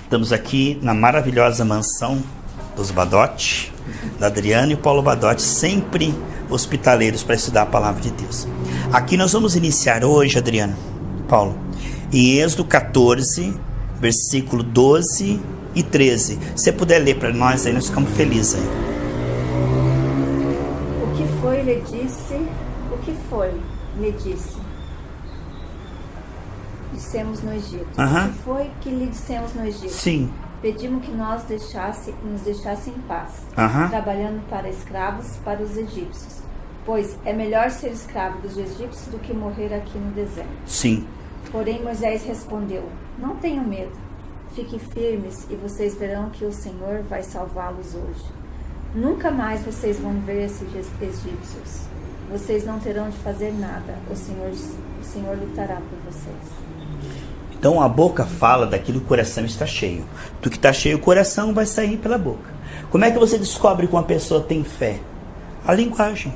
Estamos aqui na maravilhosa mansão dos Badotti, da Adriana e o Paulo Badotti, sempre hospitaleiros para estudar a palavra de Deus. Aqui nós vamos iniciar hoje, Adriana, Paulo, em Êxodo 14, versículo 12 e 13. Se você puder ler para nós, aí nós ficamos felizes. Aí. O que foi, lhe disse? O que foi, lhe disse? Dissemos no Egito. O que foi que lhe dissemos no Egito? Sim. Pedimos que nos deixasse em paz, trabalhando para escravos para os egípcios. Pois é melhor ser escravo dos egípcios do que morrer aqui no deserto. Sim. Porém Moisés respondeu: não tenham medo, fiquem firmes e vocês verão que o Senhor vai salvá-los hoje. Nunca mais vocês vão ver esses egípcios. Vocês não terão de fazer nada. O Senhor lutará por vocês. Então a boca fala daquilo que o coração está cheio. Do que está cheio o coração vai sair pela boca. Como é que você descobre que uma pessoa tem fé? A linguagem.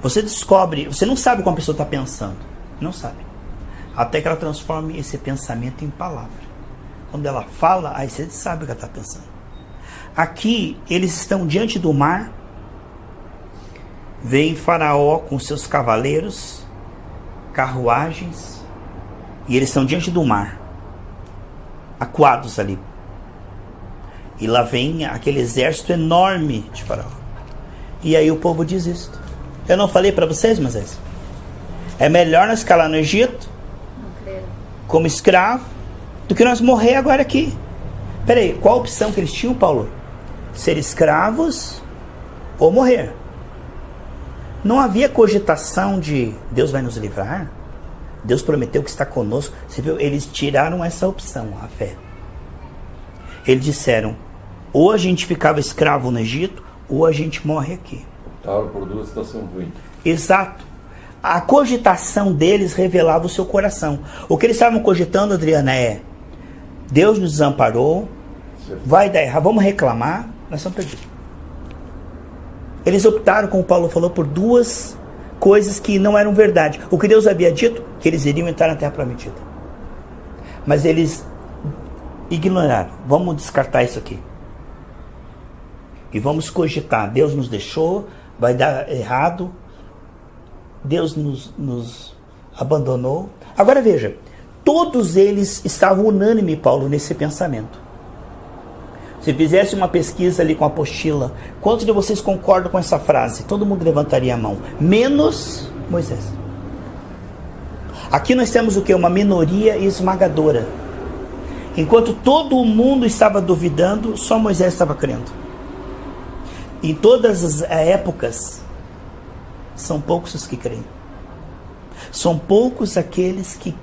Você descobre, você não sabe como a pessoa está pensando. Não sabe. Até que ela transforme esse pensamento em palavra. Quando ela fala, aí você sabe o que ela está pensando. Aqui eles estão diante do mar. Vem Faraó com seus cavaleiros, carruagens. E eles estão diante do mar, acuados ali. E lá vem aquele exército enorme de Faraó. E aí o povo diz isto. Eu não falei para vocês, Moisés? É melhor nós ficar lá no Egito, como escravo, do que nós morrer agora aqui. Peraí, qual a opção que eles tinham, Paulo? Ser escravos ou morrer? Não havia cogitação de Deus vai nos livrar? Deus prometeu que está conosco. Você viu? Eles tiraram essa opção, a fé. Eles disseram, ou a gente ficava escravo no Egito, ou a gente morre aqui. Optaram por duas situações ruins. Exato. A cogitação deles revelava o seu coração. O que eles estavam cogitando, Adriana, é Deus nos desamparou, vai dar errado, vamos reclamar, nós estamos perdidos. Eles optaram, como o Paulo falou, por duas coisas que não eram verdade. O que Deus havia dito, que eles iriam entrar na terra prometida. Mas eles ignoraram. Vamos descartar isso aqui. E vamos cogitar. Deus nos deixou, vai dar errado. Deus nos abandonou. Agora veja, todos eles estavam unânimes, Paulo, nesse pensamento. Se fizesse uma pesquisa ali com a apostila, quantos de vocês concordam com essa frase? Todo mundo levantaria a mão. Menos Moisés. Aqui nós temos o que? Uma minoria esmagadora. Enquanto todo mundo estava duvidando, só Moisés estava crendo. Em todas as épocas, são poucos os que creem. São poucos aqueles que...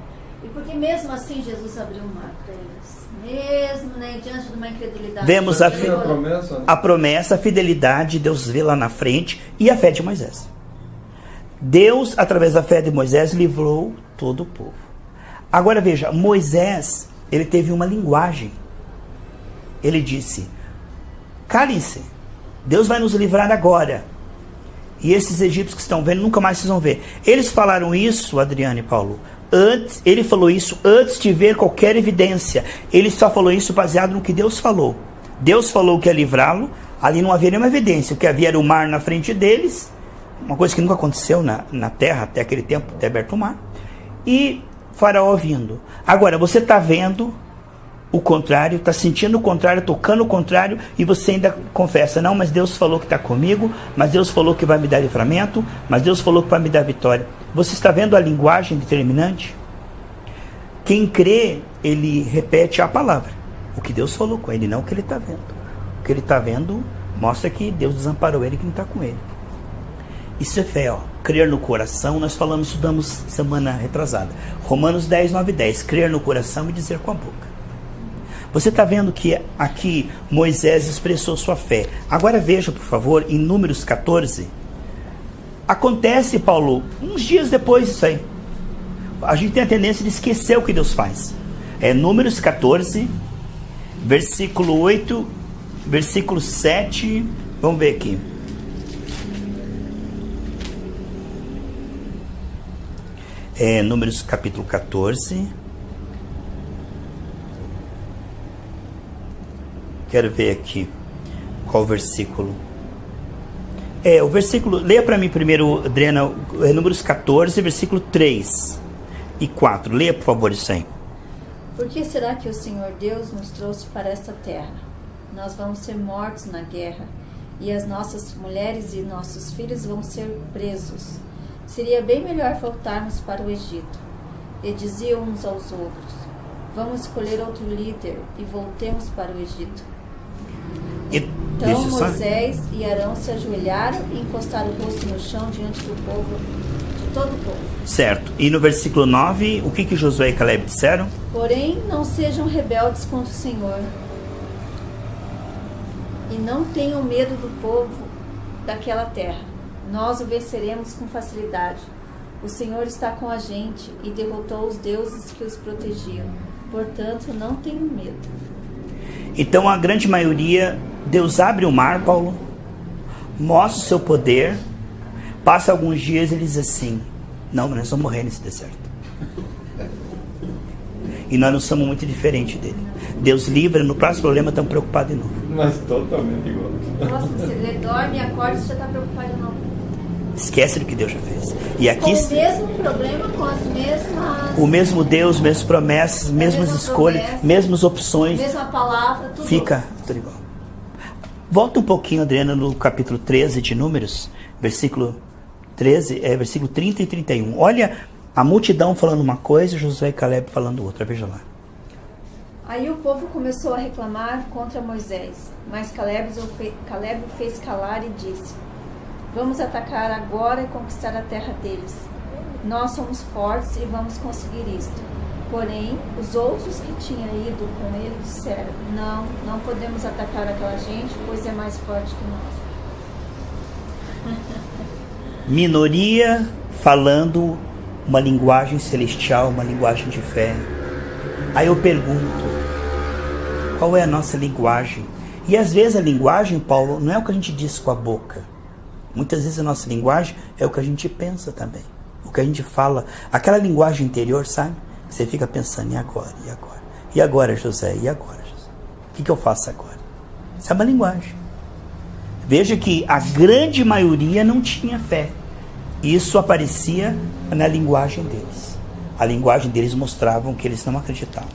E porque mesmo assim Jesus abriu o mar para eles? Mesmo, né, diante de uma incredulidade. Vemos a promessa, a fidelidade, Deus vê lá na frente, e a fé de Moisés. Deus, através da fé de Moisés, livrou todo o povo. Agora veja, Moisés, ele teve uma linguagem. Ele disse, calem-se, Deus vai nos livrar agora. E esses egípcios que estão vendo, nunca mais vocês vão ver. Eles falaram isso, Adriana e Paulo, ele falou isso antes de ver qualquer evidência. Ele só falou isso baseado no que Deus falou. Deus falou que ia livrá-lo. Ali não havia nenhuma evidência. O que havia era o mar na frente deles. Uma coisa que nunca aconteceu na terra até aquele tempo, ter aberto o mar. E Faraó vindo. Agora, você está vendo o contrário, está sentindo o contrário, tocando o contrário, e você ainda confessa, não, mas Deus falou que está comigo, mas Deus falou que vai me dar livramento, mas Deus falou que vai me dar vitória. Você está vendo a linguagem determinante? Quem crê, ele repete a palavra. O que Deus falou com ele, não o que ele está vendo. O que ele está vendo mostra que Deus desamparou ele, que não está com ele. Isso é fé, ó. Crer no coração, nós estudamos semana retrasada. Romanos 10, 9 e 10. Crer no coração e dizer com a boca. Você está vendo que aqui Moisés expressou sua fé. Agora veja, por favor, em Números 14. Acontece, Paulo, uns dias depois disso aí. A gente tem a tendência de esquecer o que Deus faz. É Números 14, versículo 8, versículo 7. Vamos ver aqui. É, Números capítulo 14. Quero ver aqui qual o versículo. O versículo, leia para mim primeiro, Adriana, Números 14, versículo 3 e 4. Leia, por favor, isso aí. Por que será que o Senhor Deus nos trouxe para esta terra? Nós vamos ser mortos na guerra, e as nossas mulheres e nossos filhos vão ser presos. Seria bem melhor voltarmos para o Egito. E diziam uns aos outros: vamos escolher outro líder e voltemos para o Egito. Então Moisés e Arão se ajoelharam e encostaram o rosto no chão diante do povo, de todo o povo. Certo. E no versículo 9, o que Josué e Caleb disseram? Porém, não sejam rebeldes contra o Senhor, e não tenham medo do povo daquela terra. Nós o venceremos com facilidade. O Senhor está com a gente e derrotou os deuses que os protegiam. Portanto, não tenham medo. Então, a grande maioria, Deus abre o mar, Paulo, mostra o seu poder, passa alguns dias e ele diz assim: não, nós vamos morrer nesse deserto. E nós não somos muito diferentes dele. Deus livra, no próximo problema estamos preocupados de novo. Mas totalmente igual. Nossa, você dorme e acorda e você já está preocupado de novo. Esquece do que Deus já fez. E aqui, com o mesmo problema, com as mesmas... O mesmo Deus, mesmas promessas, mesmas escolhas, mesmas opções. Mesma palavra, tudo. Fica tudo igual. Volta um pouquinho, Adriana, no capítulo 13 de Números, versículo 13, versículo 30 e 31. Olha a multidão falando uma coisa e Josué e Caleb falando outra. Veja lá. Aí o povo começou a reclamar contra Moisés, mas Caleb o fez calar e disse: vamos atacar agora e conquistar a terra deles. Nós somos fortes e vamos conseguir isto. Porém, os outros que tinham ido com ele disseram: não podemos atacar aquela gente, pois é mais forte que nós. Minoria falando uma linguagem celestial, uma linguagem de fé. Aí eu pergunto, qual é a nossa linguagem? E às vezes a linguagem, Paulo, não é o que a gente diz com a boca. Muitas vezes a nossa linguagem é o que a gente pensa também. O que a gente fala, aquela linguagem interior, sabe? Você fica pensando, e agora? E agora? E agora, José? E agora, José? O que eu faço agora? Isso é uma linguagem. Veja que a grande maioria não tinha fé. Isso aparecia na linguagem deles. A linguagem deles mostrava que eles não acreditavam.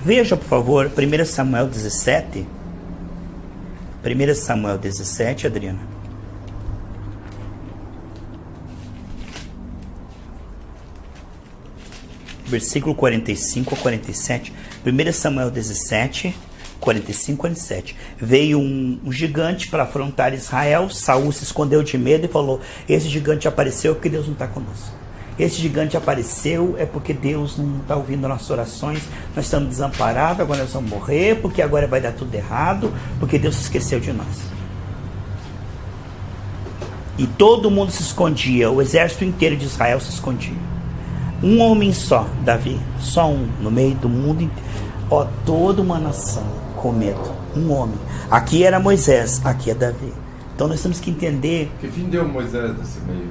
Veja, por favor, 1 Samuel 17. 1 Samuel 17, Adriana. Versículo 45 a 47. 1 Samuel 17, 45 a 47. Veio um gigante para afrontar Israel. Saul se escondeu de medo e falou: esse gigante apareceu porque Deus não está conosco. Esse gigante apareceu é porque Deus não está ouvindo nossas orações. Nós estamos desamparados, agora nós vamos morrer, porque agora vai dar tudo errado, porque Deus se esqueceu de nós. E todo mundo se escondia, o exército inteiro de Israel se escondia. Um homem só, Davi, só um, no meio do mundo inteiro. Ó, toda uma nação com medo, um homem. Aqui era Moisés, aqui é Davi. Então nós temos que entender... Que fim deu Moisés nesse meio?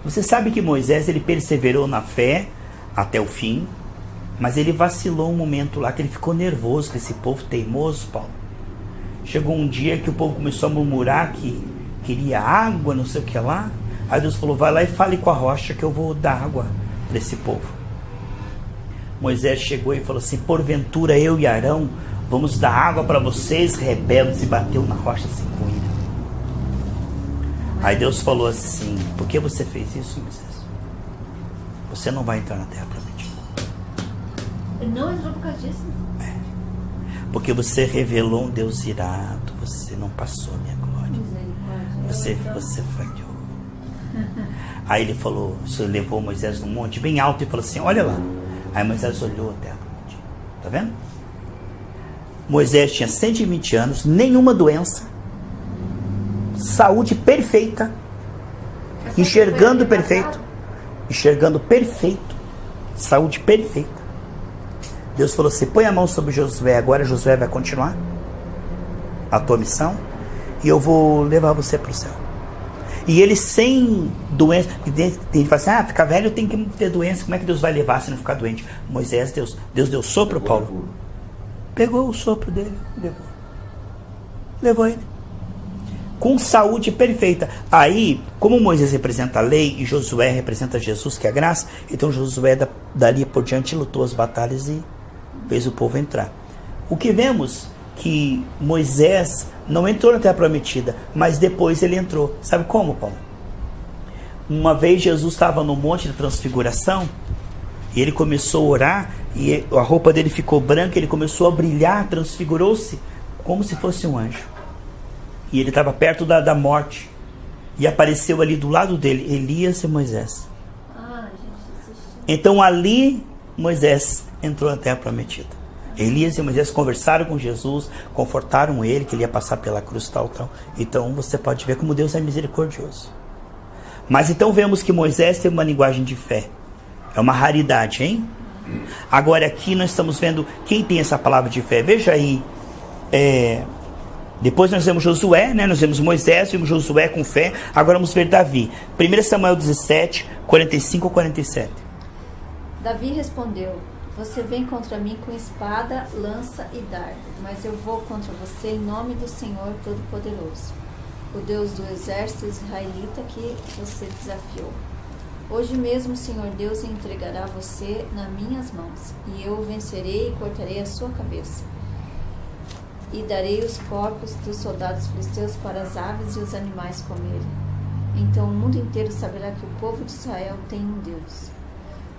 Você sabe que Moisés, ele perseverou na fé até o fim, mas ele vacilou um momento lá, que ele ficou nervoso com esse povo teimoso, Paulo. Chegou um dia que o povo começou a murmurar que queria água, não sei o que lá. Aí Deus falou: vai lá e fale com a rocha que eu vou dar água para esse povo. Moisés chegou e falou assim: porventura eu e Arão vamos dar água para vocês, rebeldes, e bateu na rocha assim com ira. Aí Deus falou assim: por que você fez isso, Moisés? Você não vai entrar na terra prometida. Ele não entrou por causa disso? Porque você revelou um Deus irado, você não passou a minha glória. Você falhou. Aí ele falou, você levou Moisés num monte bem alto e falou assim: olha lá. Aí Moisés olhou a terra prometida. Tá vendo? Moisés tinha 120 anos, nenhuma doença, saúde perfeita, enxergando perfeito, saúde perfeita. Deus falou assim: põe a mão sobre Josué, agora Josué vai continuar a tua missão e eu vou levar você para o céu. E ele sem doença, ele fala assim: ficar velho tem que ter doença, como é que Deus vai levar se não ficar doente? Moisés, Deus deu sopro, Paulo. Pegou o sopro dele, levou. levou ele. Com saúde perfeita. Aí, como Moisés representa a lei e Josué representa Jesus, que é a graça, então Josué dali por diante lutou as batalhas e fez o povo entrar. O que vemos que Moisés não entrou na terra prometida, mas depois ele entrou. Sabe como, Paulo? Uma vez Jesus estava no monte da transfiguração e ele começou a orar e a roupa dele ficou branca, ele começou a brilhar, transfigurou-se como se fosse um anjo. E ele estava perto da morte. E apareceu ali do lado dele Elias e Moisés. Então ali Moisés entrou na terra prometida. Elias e Moisés conversaram com Jesus, confortaram ele que ele ia passar pela cruz tal. Então você pode ver como Deus é misericordioso. Mas então vemos que Moisés tem uma linguagem de fé. É uma raridade, hein? Agora aqui nós estamos vendo quem tem essa palavra de fé. Veja aí. Depois nós vemos Josué, né? Nós vemos Moisés, vimos Josué com fé. Agora vamos ver Davi. 1 Samuel 17, 45 a 47. Davi respondeu: você vem contra mim com espada, lança e dardo, mas eu vou contra você em nome do Senhor Todo-Poderoso, o Deus do exército israelita que você desafiou. Hoje mesmo o Senhor Deus entregará você nas minhas mãos, e eu o vencerei e cortarei a sua cabeça. E darei os corpos dos soldados filisteus para as aves e os animais comerem. Então o mundo inteiro saberá que o povo de Israel tem um Deus.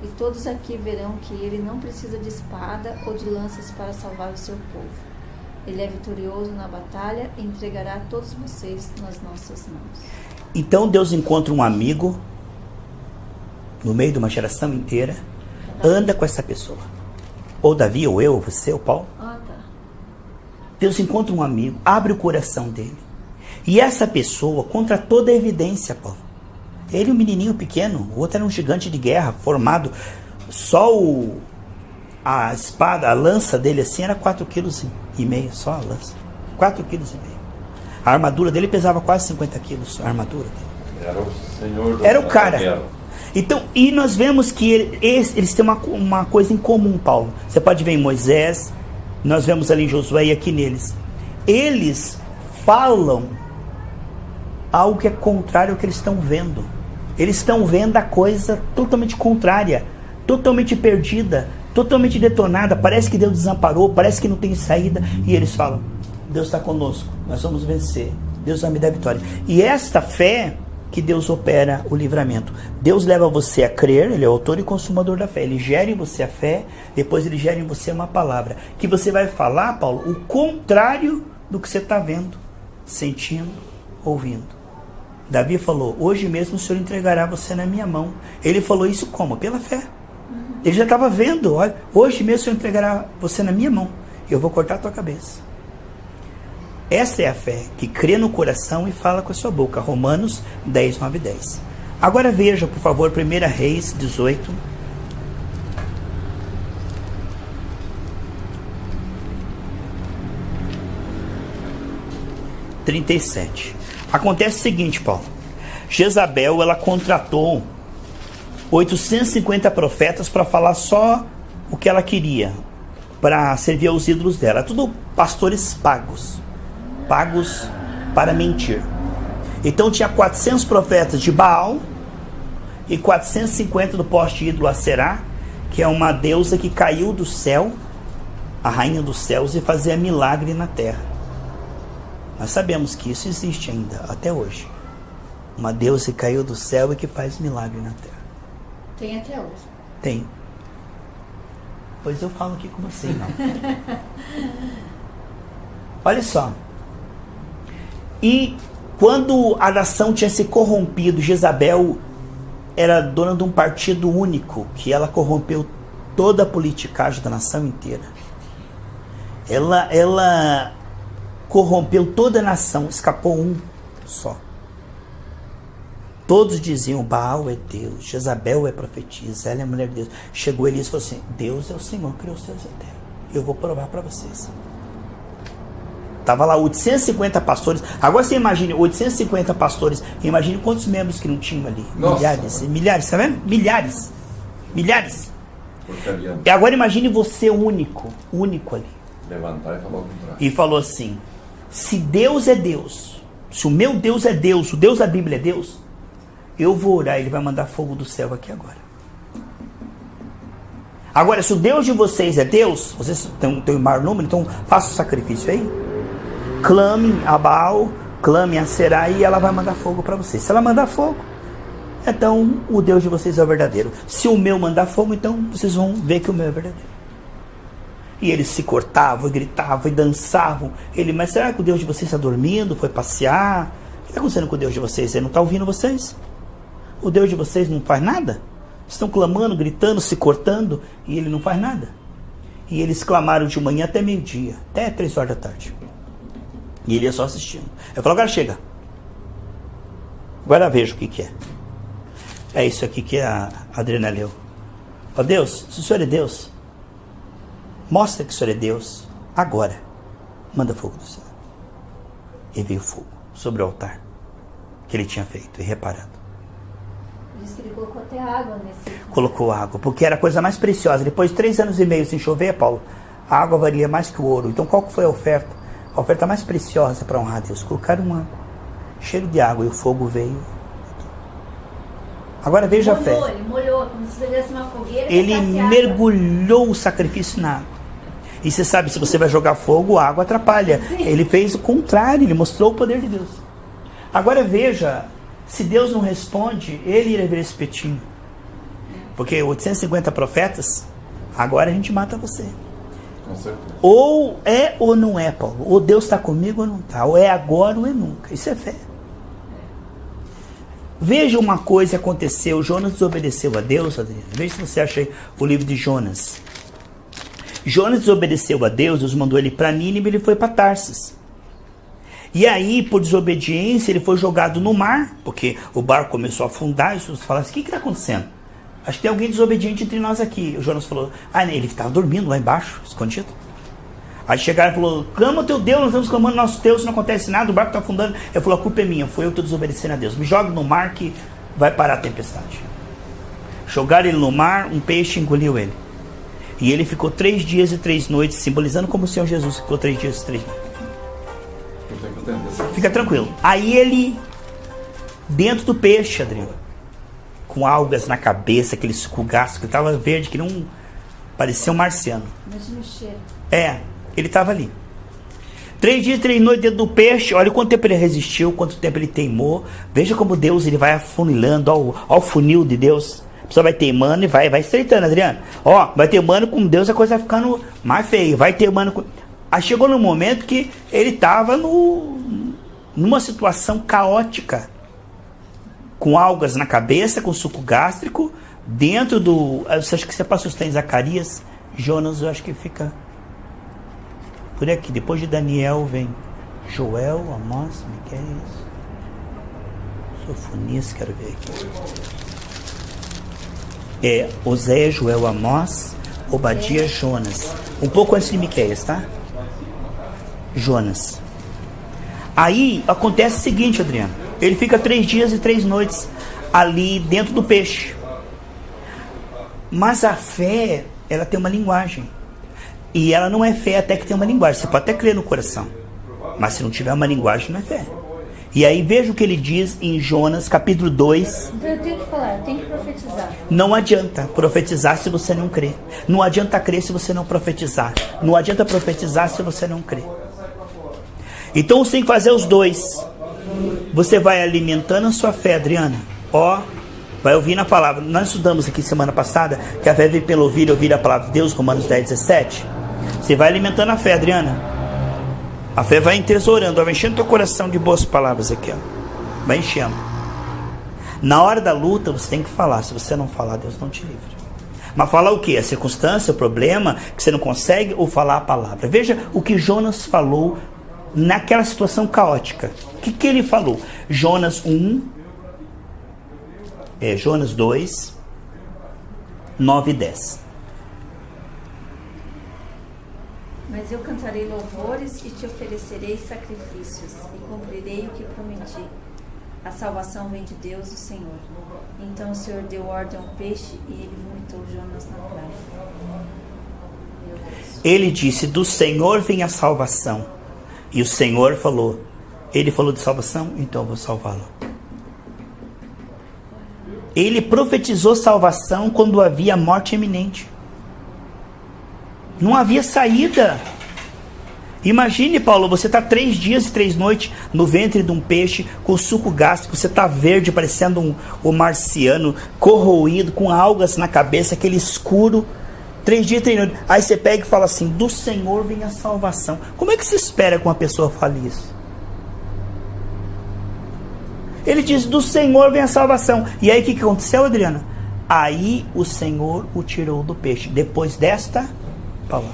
E todos aqui verão que ele não precisa de espada ou de lanças para salvar o seu povo. Ele é vitorioso na batalha e entregará todos vocês nas nossas mãos. Então Deus encontra um amigo no meio de uma geração inteira, anda com essa pessoa. Ou Davi, ou eu, ou você, ou Paulo. Deus encontra um amigo, abre o coração dele. E essa pessoa, contra toda a evidência, Paulo. Ele, um menininho pequeno, o outro era um gigante de guerra, formado. Só a espada, a lança dele assim, era 4,5 kg, só a lança. 4,5 kg. A armadura dele pesava quase 50 quilos, a armadura dele. Era o senhor do Era o cara. Então, e nós vemos que eles têm uma coisa em comum, Paulo. Você pode ver em Moisés, nós vemos ali em Josué e aqui neles. Eles falam algo que é contrário ao que eles estão vendo. Eles estão vendo a coisa totalmente contrária, totalmente perdida, totalmente detonada. Parece que Deus desamparou, parece que não tem saída. E eles falam: Deus está conosco, nós vamos vencer, Deus vai me dar vitória. E esta fé que Deus opera o livramento. Deus leva você a crer, Ele é o autor e consumador da fé. Ele gera em você a fé, depois Ele gera em você uma palavra. Que você vai falar, Paulo, o contrário do que você está vendo, sentindo, ouvindo. Davi falou: hoje mesmo o Senhor entregará você na minha mão. Ele falou isso como? Pela fé. Ele já estava vendo: olha, hoje mesmo o Senhor entregará você na minha mão. Eu vou cortar a tua cabeça. Essa é a fé que crê no coração e fala com a sua boca. Romanos 10, 9 e 10. Agora veja, por favor, 1 Reis 18. Acontece o seguinte, Paulo. Jezabel, ela contratou 850 profetas para falar só o que ela queria, para servir aos ídolos dela. Tudo pastores pagos para mentir. Então tinha 400 profetas de Baal e 450 do poste ídolo Aserá, que é uma deusa que caiu do céu, a rainha dos céus, e fazia milagre na terra. Nós sabemos que isso existe ainda, até hoje. Uma deusa que caiu do céu e que faz milagre na terra. Tem até hoje. Tem. Pois eu falo aqui com você, não. Olha só. E quando a nação tinha se corrompido, Jezabel era dona de um partido único, que ela corrompeu toda a politicagem da nação inteira. Ela corrompeu toda a nação, escapou um só. Todos diziam: Baal é Deus, Jezabel é profetisa, ela é mulher de Deus. Chegou Elias e falou assim: Deus é o Senhor que criou os céus e a terra. Eu vou provar para vocês. Estava lá 850 pastores. Agora você imagine 850 pastores. Imagine quantos membros que não tinham ali. Nossa, milhares, milhares, tá vendo? Milhares. E agora imagine você único ali. Levantar e falar o contrário. E falou assim: Se Deus é Deus, se o meu Deus é Deus, o Deus da Bíblia é Deus, eu vou orar, Ele vai mandar fogo do céu aqui agora. Agora, se o Deus de vocês é Deus, vocês têm o maior número, então faça o sacrifício aí. Clame a Baal, clame a Será e ela vai mandar fogo para vocês. Se ela mandar fogo, então o Deus de vocês é o verdadeiro. Se o meu mandar fogo, então vocês vão ver que o meu é verdadeiro. E eles se cortavam, gritavam e dançavam. Mas será que o Deus de vocês está dormindo? Foi passear? O que está acontecendo com o Deus de vocês? Ele não está ouvindo vocês? O Deus de vocês não faz nada? Estão clamando, gritando, se cortando e ele não faz nada. E eles clamaram de manhã até meio-dia, até 3 horas da tarde. E ele ia só assistindo. Eu falo, agora chega. Agora veja o que é. É isso aqui que a Adriana leu. Ó Deus, se o Senhor é Deus, mostra que o Senhor é Deus. Agora, manda fogo do céu. E veio fogo sobre o altar que ele tinha feito e reparado. Diz que ele colocou até água nesse... Colocou água, porque era a coisa mais preciosa. Depois de 3 anos e meio sem chover, Paulo, a água valia mais que o ouro. Então qual foi a oferta? A oferta mais preciosa para honrar a Deus. Colocaram água, cheiro de água, e o fogo veio. Agora veja a fé. Ele molhou, como se fizesse uma fogueira. Ele mergulhou o sacrifício na água. E você sabe, se você vai jogar fogo, a água atrapalha. Sim. Ele fez o contrário, ele mostrou o poder de Deus. Agora veja, se Deus não responde, ele irá ver esse espetinho. Porque 850 profetas, agora a gente mata você. Com certeza. Ou é ou não é, Paulo. Ou Deus está comigo ou não está. Ou é agora ou é nunca. Isso é fé. Veja uma coisa que aconteceu. Jonas desobedeceu a Deus, Adriano. Veja se você acha aí o livro de Jonas. Jonas desobedeceu a Deus. Deus mandou ele para Nínive e ele foi para Tarsis. E aí, por desobediência, ele foi jogado no mar, porque o barco começou a afundar. E os outros falaram assim, o que está acontecendo? Acho que tem alguém desobediente entre nós aqui. O Jonas falou, ele estava dormindo lá embaixo, escondido. Aí chegaram e falou, clama o teu Deus, nós estamos clamando o nosso Deus, não acontece nada, o barco está afundando. Ele falou, a culpa é minha, foi eu que estou desobedecendo a Deus. Me joga no mar que vai parar a tempestade. Jogaram ele no mar, um peixe engoliu ele. E ele ficou 3 dias e 3 noites, simbolizando como o Senhor Jesus ficou 3 dias e 3 noites. Fica tranquilo. Aí ele, dentro do peixe, Adriano, com algas na cabeça, aquele suco gástrico, que estava verde, que não parecia um marciano. Imagina o cheiro. Ele estava ali. 3 dias e 3 noites dentro do peixe. Olha quanto tempo ele resistiu, quanto tempo ele teimou. Veja como Deus ele vai afunilando, ao funil de Deus. A pessoa vai teimando e vai estreitando, Adriano. Vai teimando com Deus, a coisa vai ficando mais feia. Vai teimando com... Aí chegou no momento que ele estava numa situação caótica. Com algas na cabeça, com suco gástrico, dentro do... Você acha que você passou os em Zacarias? Jonas, eu acho que fica por aqui. Depois de Daniel vem Joel, Amós, Miqueias, Sofonias, quero ver aqui. Oséias, Joel, Amós, Obadias, Jonas. Um pouco antes de Miqueias, tá? Jonas. Aí acontece o seguinte, Adriano. Ele fica 3 dias e 3 noites ali dentro do peixe. Mas a fé, ela tem uma linguagem. E ela não é fé até que tem uma linguagem. Você pode até crer no coração. Mas se não tiver uma linguagem, não é fé. E aí veja o que ele diz em Jonas, capítulo 2. Então eu tenho que falar, eu tenho que profetizar. Não adianta profetizar se você não crê. Não adianta crer se você não profetizar. Não adianta profetizar se você não crê. Então você tem que fazer os dois. Você vai alimentando a sua fé, Adriana. Vai ouvindo a palavra. Nós estudamos aqui semana passada que a fé vem pelo ouvir a palavra de Deus, Romanos 10:17. Você vai alimentando a fé, Adriana. A fé vai entesourando, vai enchendo teu coração de boas palavras aqui, vai enchendo. Na hora da luta você tem que falar. Se você não falar, Deus não te livra. Mas falar o quê? A circunstância, o problema que você não consegue, ou falar a palavra? Veja o que Jonas falou naquela situação caótica. O que ele falou? Jonas 2, 9 e 10. Mas eu cantarei louvores e te oferecerei sacrifícios, e cumprirei o que prometi. A salvação vem de Deus, o Senhor. Então o Senhor deu ordem ao peixe e ele vomitou Jonas na praia. Ele disse, do Senhor vem a salvação. E o Senhor falou, ele falou de salvação, então eu vou salvá-lo. Ele profetizou salvação quando havia morte iminente. Não havia saída. Imagine, Paulo, você está 3 dias e 3 noites no ventre de um peixe, com suco gástrico, você está verde, parecendo um marciano, corroído, com algas na cabeça, aquele escuro, 3 dias e 3 noites. Aí você pega e fala assim, do Senhor vem a salvação. Como é que se espera que uma pessoa fale isso? Ele diz, do Senhor vem a salvação. E aí o que aconteceu, Adriana? Aí o Senhor o tirou do peixe, depois desta palavra.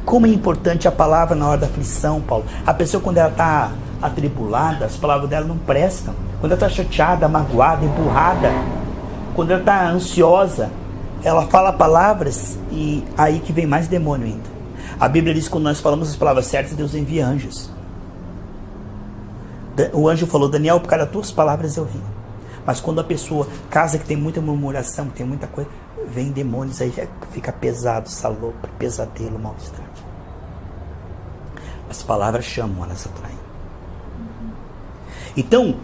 Como é importante a palavra na hora da aflição, Paulo. A pessoa, quando ela está atribulada, as palavras dela não prestam. Quando ela está chateada, magoada, emburrada, quando ela está ansiosa, ela fala palavras e aí que vem mais demônio ainda. A Bíblia diz que quando nós falamos as palavras certas, Deus envia anjos. O anjo falou, Daniel, por causa das tuas palavras eu vim. Mas quando a pessoa, casa que tem muita murmuração, tem muita coisa, vem demônios, aí fica pesado, salopro, pesadelo, mal-estar. As palavras chamam, elas atraem. Então,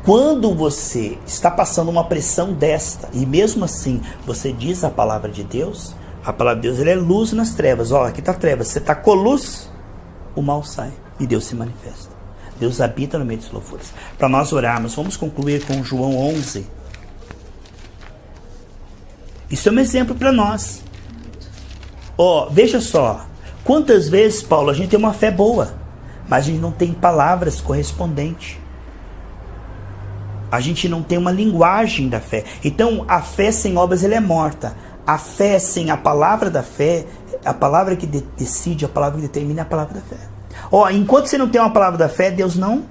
quando você está passando uma pressão desta, e mesmo assim você diz a palavra de Deus, a palavra de Deus ela é luz nas trevas. Ó, aqui está trevas, você está com luz, o mal sai e Deus se manifesta. Deus habita no meio dos louvores. Para nós orarmos, vamos concluir com João 11. Isso é um exemplo para nós. Ó, veja só. Quantas vezes, Paulo, a gente tem uma fé boa, mas a gente não tem palavras correspondentes. A gente não tem uma linguagem da fé. Então, a fé sem obras ela é morta. A fé sem a palavra da fé, a palavra que decide, a palavra que determina é a palavra da fé. Ó, enquanto você não tem uma palavra da fé, Deus não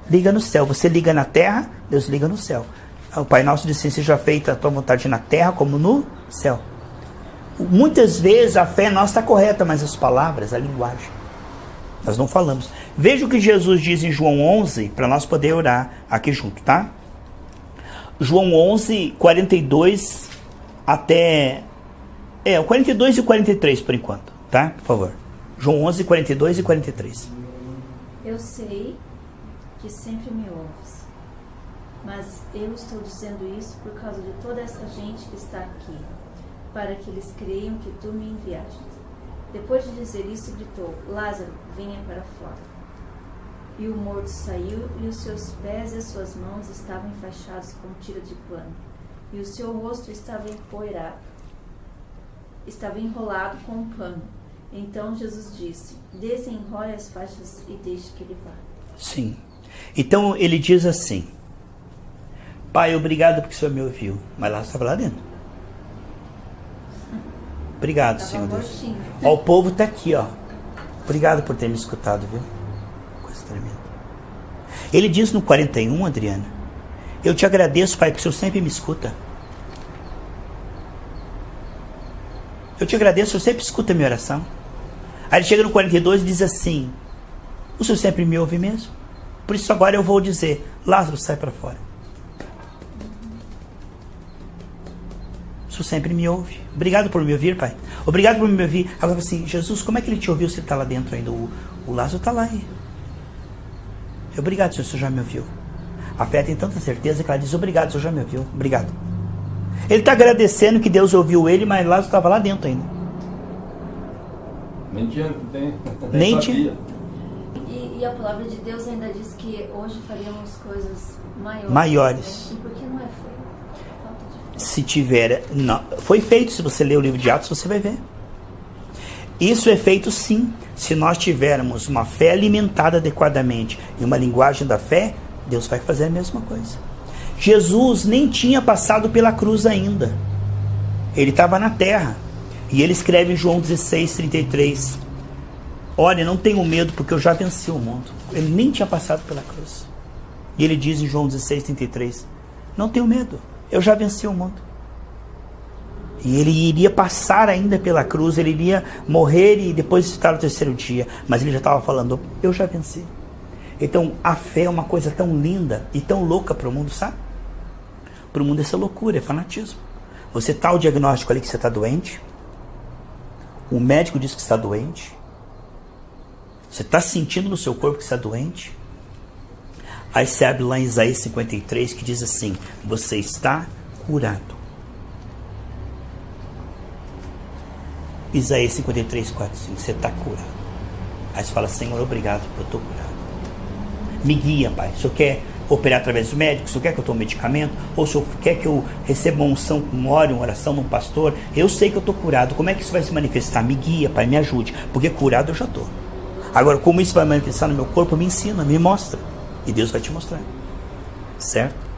liga no céu. Você liga na terra, Deus liga no céu. O Pai Nosso diz assim, seja feita a tua vontade na terra como no céu. Muitas vezes a fé nossa está correta, mas as palavras, a linguagem, nós não falamos. Veja o que Jesus diz em João 11, para nós poder orar aqui junto, tá? João 11, 42 até... o 42 e 43 por enquanto, tá? Por favor. João 11, 42 e 43. Eu sei que sempre me ouves, mas eu estou dizendo isso por causa de toda essa gente que está aqui, para que eles creiam que tu me enviaste. Depois de dizer isso, gritou, Lázaro, venha para fora. E o morto saiu, e os seus pés e as suas mãos estavam enfaixados com tira de pano, e o seu rosto estava empoeirado, estava enrolado com um pano. Então Jesus disse, desenrole as faixas e deixe que ele vá. Sim. Então ele diz assim, Pai, obrigado porque o Senhor me ouviu. Mas lá estava lá dentro. Obrigado, Senhor Deus. Ó, o povo está aqui, ó. Obrigado por ter me escutado, viu? Coisa tremenda. Ele diz no 41, Adriana, eu te agradeço, Pai, porque o Senhor sempre me escuta. Eu te agradeço, o Senhor sempre escuta a minha oração. Aí ele chega no 42 e diz assim, o Senhor sempre me ouve mesmo. Por isso agora eu vou dizer, Lázaro, sai para fora. O Senhor sempre me ouve. Obrigado por me ouvir, Pai. Obrigado por me ouvir. Agora assim, Jesus, como é que ele te ouviu se ele está lá dentro ainda? O Lázaro está lá aí. Obrigado, Senhor, o Senhor já me ouviu. A fé tem tanta certeza que ela diz, obrigado, o Senhor já me ouviu. Obrigado. Ele está agradecendo que Deus ouviu ele, mas Lázaro estava lá dentro ainda. Nem tinha. Nem tinha. E a palavra de Deus ainda diz que hoje faríamos coisas maiores. Né? E por que não é feito? Falta de fé. Se tiver... Não, foi feito, se você ler o livro de Atos, você vai ver. Isso é feito sim. Se nós tivermos uma fé alimentada adequadamente e uma linguagem da fé, Deus vai fazer a mesma coisa. Jesus nem tinha passado pela cruz ainda. Ele estava na terra. E ele escreve em João 16, 33. Olha, não tenho medo porque eu já venci o mundo. Ele nem tinha passado pela cruz. E ele diz em João 16, 33. Não tenho medo, eu já venci o mundo. E ele iria passar ainda pela cruz. Ele iria morrer e depois estar no terceiro dia. Mas ele já estava falando, eu já venci. Então a fé é uma coisa tão linda e tão louca para o mundo, sabe? Para o mundo essa loucura, é fanatismo. Você tá o diagnóstico ali que você está doente, O médico diz que está doente. Você está sentindo no seu corpo que está doente? Aí você abre lá em Isaías 53 que diz assim: você está curado. Isaías 53, 4, 5. Você está curado. Aí você fala: Senhor, obrigado, eu estou curado. Me guia, Pai. O Senhor quer operar através do médico? O Senhor quer que eu tome medicamento? Ou o Senhor quer que eu receba uma unção, uma oração de um pastor? Eu sei que eu estou curado. Como é que isso vai se manifestar? Me guia, Pai, me ajude. Porque curado eu já estou. Agora, como isso vai manifestar no meu corpo, me ensina, me mostra. E Deus vai te mostrar. Certo?